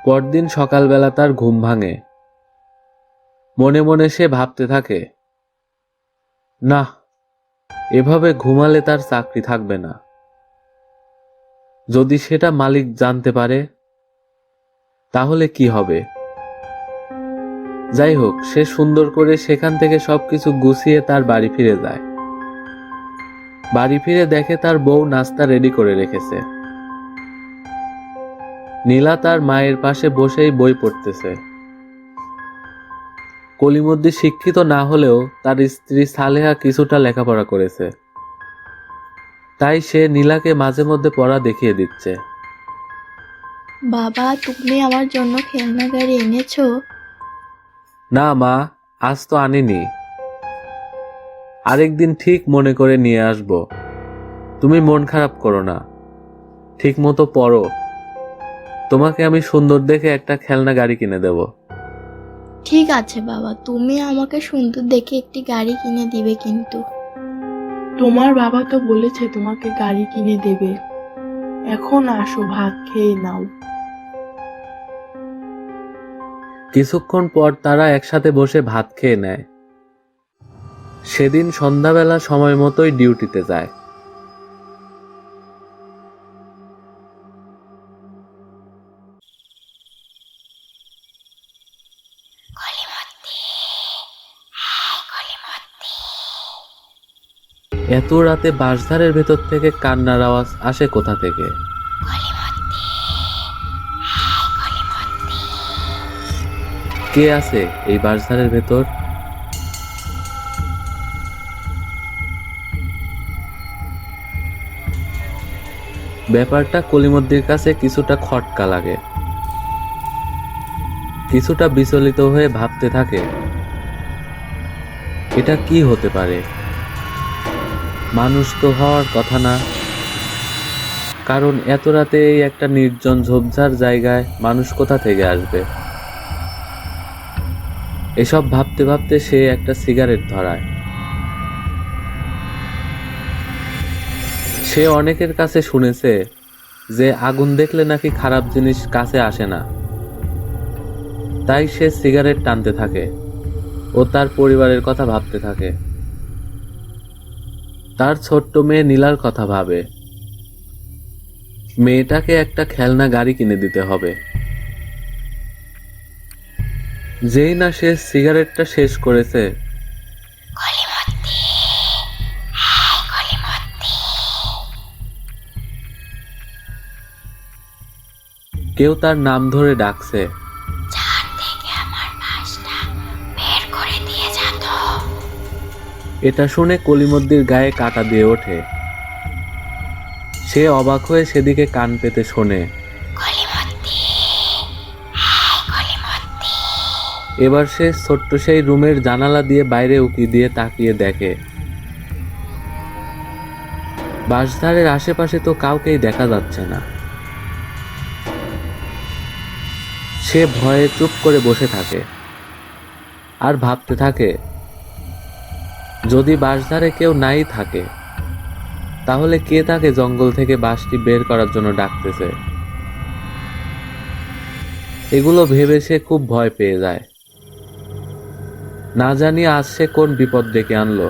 পরদিন সকালবেলা তার ঘুম ভাঙে। মনে মনে সে ভাবতে থাকে, না, এভাবে ঘুমালে তার চাকরি থাকবে না। যদি সেটা মালিক জানতে পারে তাহলে কি হবে। যাই হোক, সে সুন্দর করে সেখান থেকে সবকিছু গুছিয়ে তার বাড়ি ফিরে যায়। বাড়ি ফিরে দেখে তার বউ নাস্তা রেডি করে রেখেছে। নীলা তার মায়ের পাশে বসেই বই পড়তেছে। কলিমদ্দি শিক্ষিত না হলেও তার স্ত্রী সালেহা কিছুটা লেখাপড়া করেছে, তাই সে নীলাকে মাঝে মধ্যে পড়া দেখিয়ে দিচ্ছে। বাবা, তুমি আমার জন্য খেলনা গাড়ি এনেছো? না মা, আজ তো আনিনি, আরেকদিন ঠিক মনে করে নিয়ে আসব। তুমি মন খারাপ করো না, ঠিক মতো পড়ো, তোমাকে আমি সুন্দর দেখে একটা খেলনা গাড়ি কিনে দেব। ঠিক আছে বাবা, তুমি আমাকে সুন্দর দেখে একটি গাড়ি কিনে দিবে কিন্তু। তোমার বাবা তো বলেছে তোমাকে গাড়ি কিনে দেবে। এখন আসো, ভাত খেয়ে নাও। কিছুক্ষণ পর তারা একসাথে বসে ভাত খেয়ে নেয়। সেদিন সন্ধ্যাবেলা সময় মতোই ডিউটিতে যায়। এত রাতে বাঁশঝাড়ের ভেতর থেকে কান্নার আওয়াজ আসে কোথা থেকে? কে আছে এই বাঁশঝাড়ের ভেতর? ব্যাপারটা কলিমদ্দির কাছে কিছুটা খটকা লাগে। কিছুটা বিচলিত হয়ে ভাবতে থাকে, এটা কি হতে পারে? মানুষ তো হওয়ার কথা না, কারণ এত রাতে এই একটা নির্জন ঝোপঝাড় জায়গায় মানুষ কোথা থেকে আসবে? এসব ভাবতে ভাবতে সে একটা সিগারেট ধরায়। সে অনেকের কাছে শুনেছে যে আগুন দেখলে নাকি খারাপ জিনিস কাছে আসে না। তাই সে সিগারেট টানতে থাকে ও তার পরিবারের কথা ভাবতে থাকে। তার ছোট্ট মেয়ে নীলার কথা ভাবে। মেয়েটাকে একটা খেলনা গাড়ি কিনে দিতে হবে। যেই না সে সিগারেটটা শেষ করেছে, কেউ তার নাম ধরে ডাকছে। এটা শুনে কলিমদ্দির গায়ে কাঁটা দিয়ে ওঠে। সে অবাক হয়ে সেদিকে কান পেতে শোনে। এবার সে ছোট্ট সেই রুমের জানালা দিয়ে বাইরে উঁকি দিয়ে তাকিয়ে দেখে বাঁশঝাড়ের আশেপাশে তো কাউকেই দেখা যাচ্ছে না। সে ভয়ে চুপ করে বসে থাকে আর ভাবতে থাকে, যদি বাঁশঝাড়ে কেউ নাই থাকে তাহলে কে তাকে জঙ্গল থেকে বাঁশটি বের করার জন্য ডাকতেছে? এগুলো ভেবে সে খুব ভয় পেয়ে যায়। না জানি আজ সে কোন বিপদ ডেকে আনলো।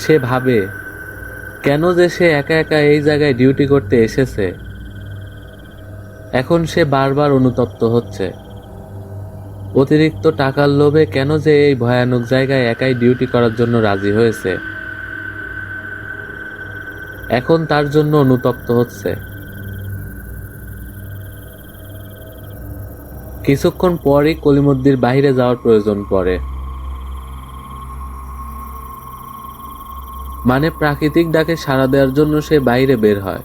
সে ভাবে, কেন যে সে একা একা এই জায়গায় ডিউটি করতে এসেছে। এখন সে বারবার অনুতপ্ত হচ্ছে, অতিরিক্ত টাকার লোভে কেন যে এই ভয়ানক জায়গায় একাই ডিউটি করার জন্য রাজি হয়েছে। এখন তার জন্য অনুতপ্ত হচ্ছে। কিছুক্ষণ পরই কলিমদ্দির বাইরে যাওয়ার প্রয়োজন পড়ে। মানে প্রাকৃতিক ডাকে সাড়া দেওয়ার জন্য সে বাইরে বের হয়।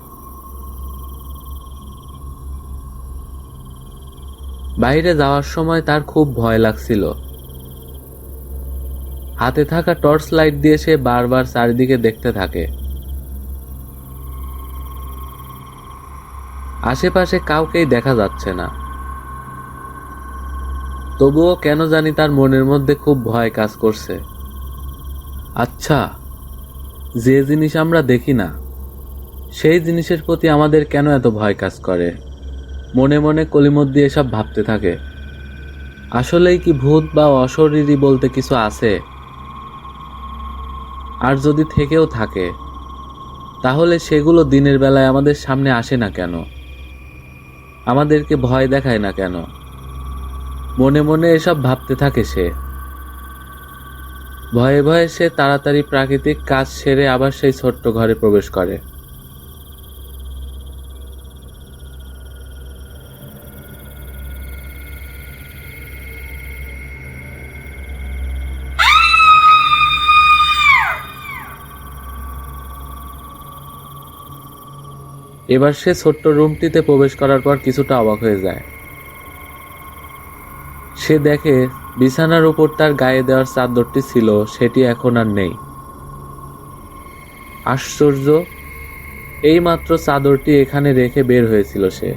বাইরে যাওয়ার সময় তার খুব ভয় লাগছিল। হাতে থাকা টর্চ লাইট দিয়ে সে বারবার চারিদিকে দেখতে থাকে। আশেপাশে কাউকেই দেখা যাচ্ছে না। তবুও কেন জানি তার মনের মধ্যে খুব ভয় কাজ করছে। আচ্ছা, যে জিনিস আমরা দেখি না সেই জিনিসের প্রতি আমাদের কেন এত ভয় কাজ করে? মনে মনে কলিমদ্দি এসব ভাবতে থাকে। আসলেই কি ভূত বা অশরীরী বলতে কিছু আছে? আর যদি থেকেও থাকে, তাহলে সেগুলো দিনের বেলায় আমাদের সামনে আসে না কেন? আমাদেরকে ভয় দেখায় না কেন? মনে মনে এসব ভাবতে থাকে সে। ভয়ে ভয়ে সে তাড়াতাড়ি প্রাকৃতিক কাজ সেরে আবার সেই ছোট্ট ঘরে প্রবেশ করে। এবার সে ছোট্ট রুমটিতে প্রবেশ করার পর কিছুটা অবাক হয়ে যায়। সে দেখে বিছানার উপর তার গায়ে দেওয়ার চাদরটি ছিল, সেটি এখন আর নেই। আশ্চর্য, এইমাত্র চাদরটি এখানে রেখে বের হয়েছিল সে।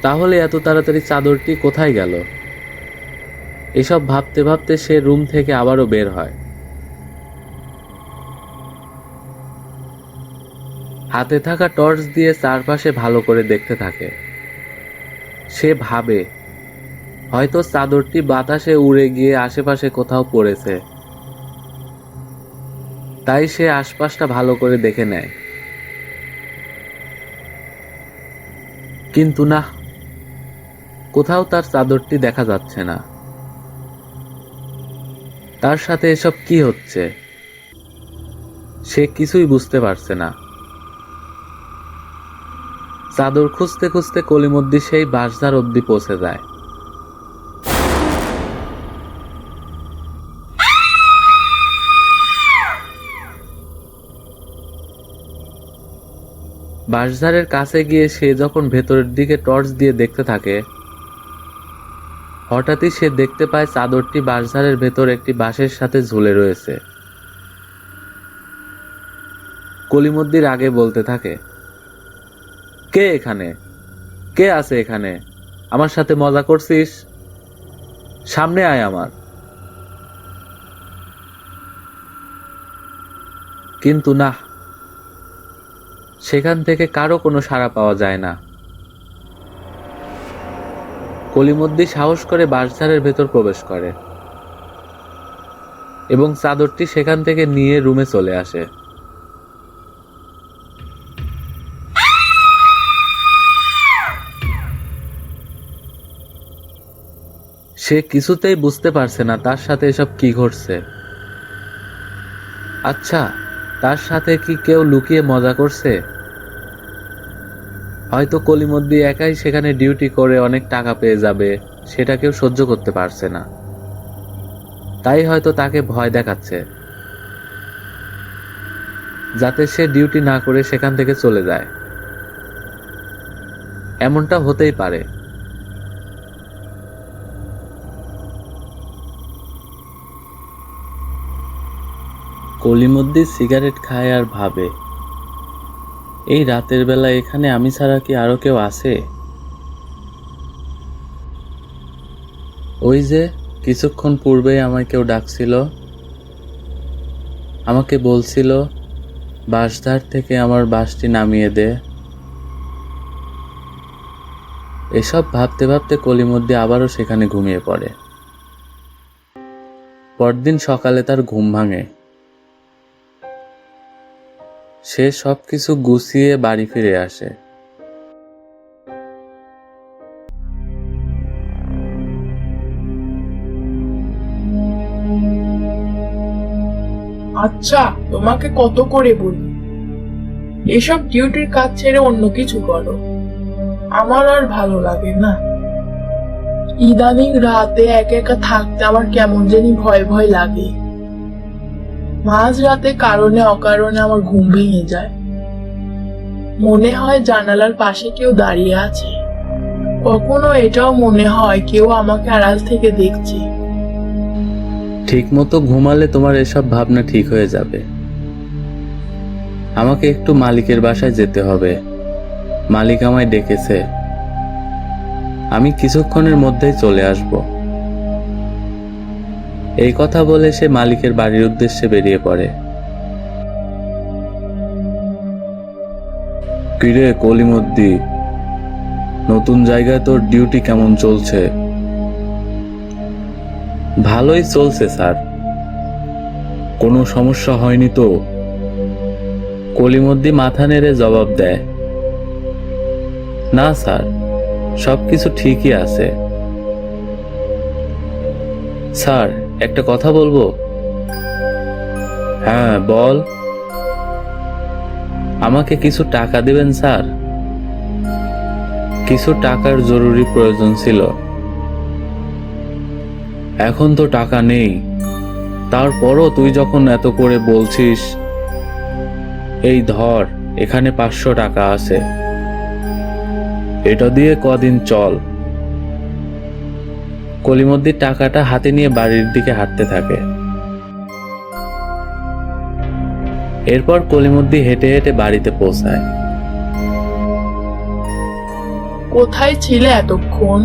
তাহলে এত তাড়াতাড়ি চাদরটি কোথায় গেল? এসব ভাবতে ভাবতে সে রুম থেকে আবারও বের হয়। হাতে থাকা টর্চ দিয়ে চারপাশে ভালো করে দেখতে থাকে। সে ভাবে হয়তো চাদরটি বাতাসে উড়ে গিয়ে আশেপাশে কোথাও পড়েছে। তাই সে আশপাশটা ভালো করে দেখে নেয়। কিন্তু না, কোথাও তার চাদরটি দেখা যাচ্ছে না। তার সাথে এসব কি হচ্ছে? সে কিছুই বুঝতে পারছে না। চাদর খুঁজতে খুঁজতে কলিমদ্দি সেই বাঁশঝাড় অব্দি পৌঁছে যায়। বাঁশঝাড়ের কাছে গিয়ে সে যখন ভেতরের দিকে টর্চ দিয়ে দেখতে থাকে, হঠাৎই সে দেখতে পায় চাদরটি বাঁশঝাড়ের ভেতর একটি বাঁশের সাথে ঝুলে রয়েছে। কলিমদ্দির আগে বলতে থাকে, কে এখানে? কে আছে এখানে? আমার সাথে মজা করছিস? সামনে আয় আমার। কিন্তু না, সেখান থেকে কারো কোনো সাড়া পাওয়া যায় না। কলিমদ্দি সাহস করে বাঁশঝাড়ের ভেতর প্রবেশ করে এবং চাদরটি সেখান থেকে নিয়ে রুমে চলে আসে। সে কিছুতেই বুঝতে পারছে না তার সাথে এসব কি ঘটছে। আচ্ছা, তার সাথে কি কেউ লুকিয়ে মজা করছে? হয়তো কলিমদ্দি একাই সেখানে ডিউটি করে অনেক টাকা পেয়ে যাবে, সেটা কেউ সহ্য করতে পারছে না। তাই হয়তো তাকে ভয় দেখাচ্ছে, যাতে সে ডিউটি না করে সেখান থেকে চলে যায়। এমনটা হতেই পারে। কলিমদ্দি সিগারেট খায় আর ভাবে, এই রাতের বেলা এখানে আমি ছাড়া কি আরো কেউ আছে? ওই যে কিছুক্ষণ পূর্বেই আমায় কেউ ডাকছিল, আমাকে বলছিল বাঁশঝাড় থেকে আমার বাঁশটি নামিয়ে দে। এসব ভাবতে ভাবতে কলিমদ্দি আবারও সেখানে ঘুমিয়ে পড়ে। পরদিন সকালে তার ঘুম ভাঙে। সে সবকিছু গুছিয়ে বাড়ি ফিরে আসে। আচ্ছা, তোমাকে কত করে বলি, এসব ডিউটির কাজ ছেড়ে অন্য কিছু করো। আমার আর ভালো লাগে না। ইদানিং রাতে একা একা থাকতে আমার কেমন জানি ভয় ভয় লাগে। মাঝ রাতে কারণে অকারণে আমার ঘুম ভেঙে যায়। মনে হয় জানালার পাশে কেউ দাঁড়িয়ে আছে। কখনো এটাও মনে হয় কেউ আমাকে আড়াল থেকে দেখছে। ঠিক মতো ঘুমালে তোমার এসব ভাবনা ঠিক হয়ে যাবে। আমাকে একটু মালিকের বাসায় যেতে হবে, মালিক আমায় ডেকেছে। আমি কিছুক্ষণের মধ্যেই চলে আসব। এই কথা বলে সে মালিকের বাড়ির উদ্দেশ্যে বেরিয়ে পড়ে। কিরে কলিমদ্দি, নতুন জায়গায় তোর ডিউটি কেমন চলছে? ভালোই চলছে স্যার। কোনো সমস্যা হয়নি তো? কলিমদ্দি মাথা নেড়ে জবাব দেয়, না স্যার, সবকিছু ঠিকই আছে। স্যার, একটা কথা বলবো? হ্যাঁ বল। আমাকে কিছু টাকা দিবেন স্যার? কিছু টাকার জরুরি প্রয়োজন ছিল। এখন তো টাকা নেই, তারপরও তুই যখন এত করে বলছিস, এই ধর, এখানে 500 টাকা আছে, এটা দিয়ে কদিন চল। কলিমদ্দি টাকাটা হাতে নিয়ে বাড়ির দিকে হাঁটতে থাকে। এরপর কলিমদ্দি হেঁটে হেঁটে বাড়িতে পৌঁছায়। কোথায় ছিলে এতক্ষণ?